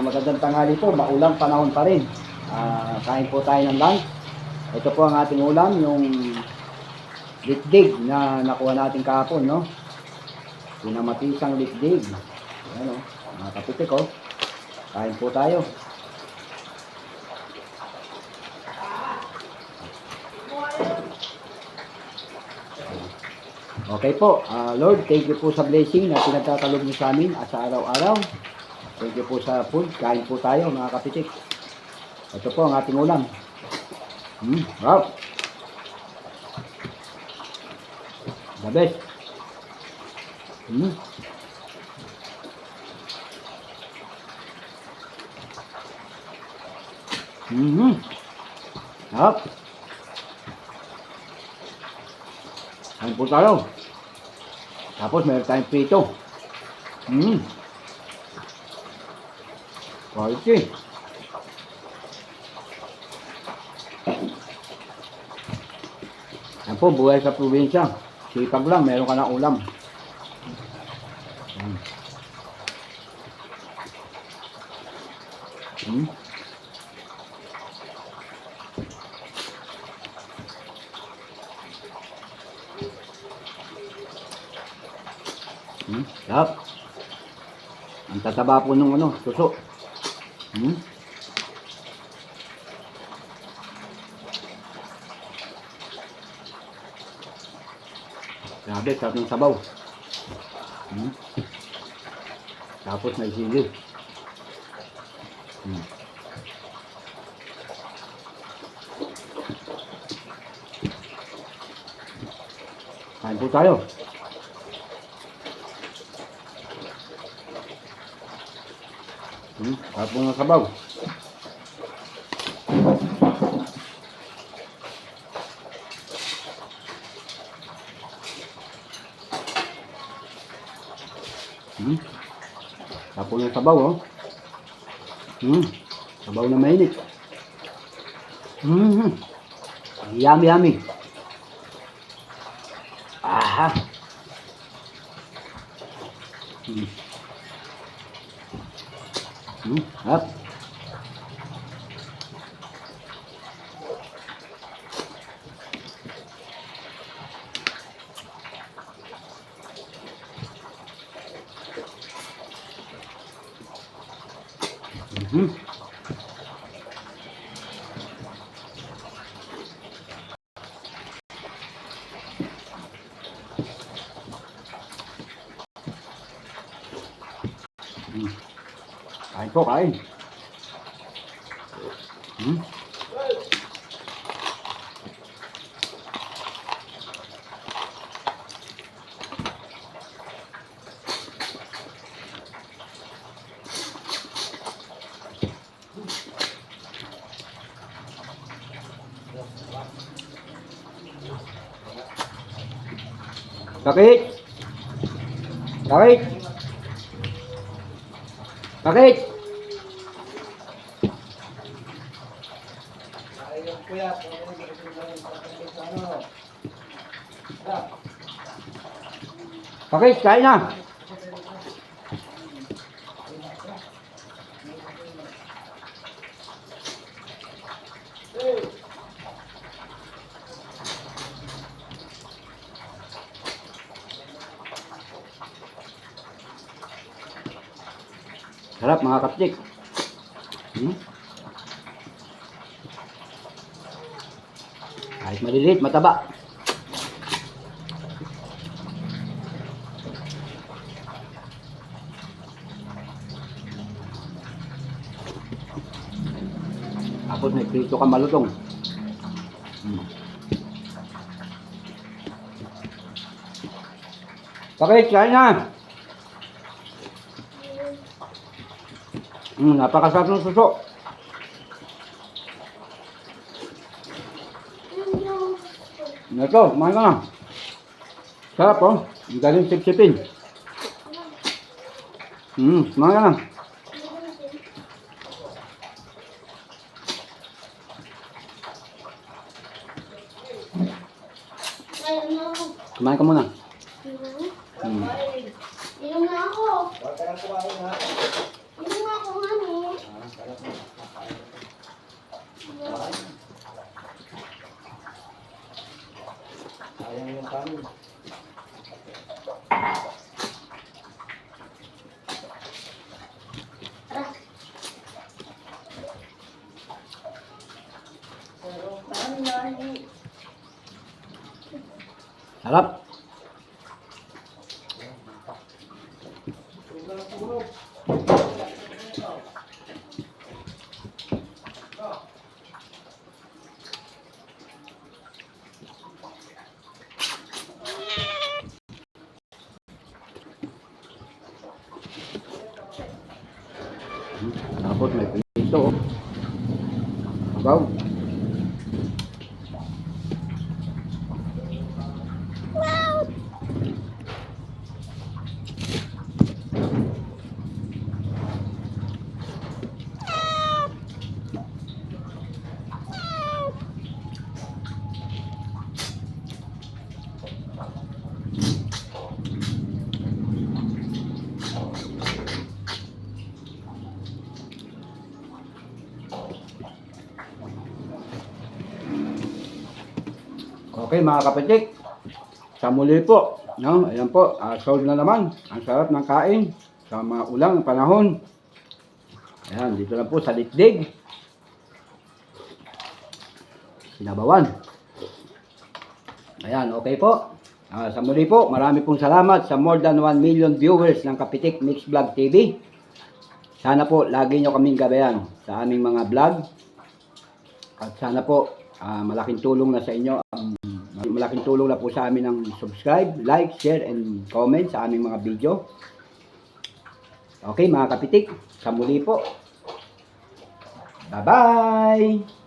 Magandang tanghali po, maulang panahon pa rin. Kain po tayo ng lunch. Ito po ang ating ulam, yung litdig na nakuha natin kahapon, no? Pinamatisang litdig. Ayan, no? Mga kapitik, oh. Kain po tayo. Okay po, Lord, thank you po sa blessing na pinagkakalog niyo sa amin at sa araw-araw. Thank you po sa food. Kain po tayo, mga kapitik. Ito po ang ating ulam. Wow. The best. Sarap. Kain po tayo. Tapos meron tayong prito. Quality. Yan po, buhay sa probinsya. Sipag lang, meron ka na ulam. Sarap. Ang tataba po nung suso. Grabe, sarap ng sabaw. Tapos may sili. Kain po tayo. Sarap po ng sabaw. Sarap po ng sabaw, oh. Sabaw na mainit. Yummy, yummy. Aha. Sarap. Kain po, kain. Sakit! Sakit! Sakit! Sakit, kain na! Sarap mga kaptik. Kahit maliliit, mataba. Tapos may prito ka malutong. Bakit? Kain na! Napakasarap ng suso. Ito, kumain ka na. Sarap, oh. Ang galing sipsipin. Kumain ka na. Kumain ka muna. Inom na ako. Inom na ako. Tapos may pinito. Sabaw. Okay mga kapitik, sa muli po, no? Ayan po, solve na naman. Ang sarap ng kain sa mga ulang panahon. Ayan, dito lang po sa Litdig. Sinabawan. Ayan, okay po. Sa muli po, marami pong salamat sa more than 1 million viewers ng Kapitik Mix Vlog TV. Sana po, lagi nyo kaming gabayan sa aming mga vlog. At sana po, malaking tulong na sa inyo. Malaking tulong na po sa amin ng subscribe, like, share, and comment sa aming mga video. Okay mga kapitik, sa muli po. Bye-bye!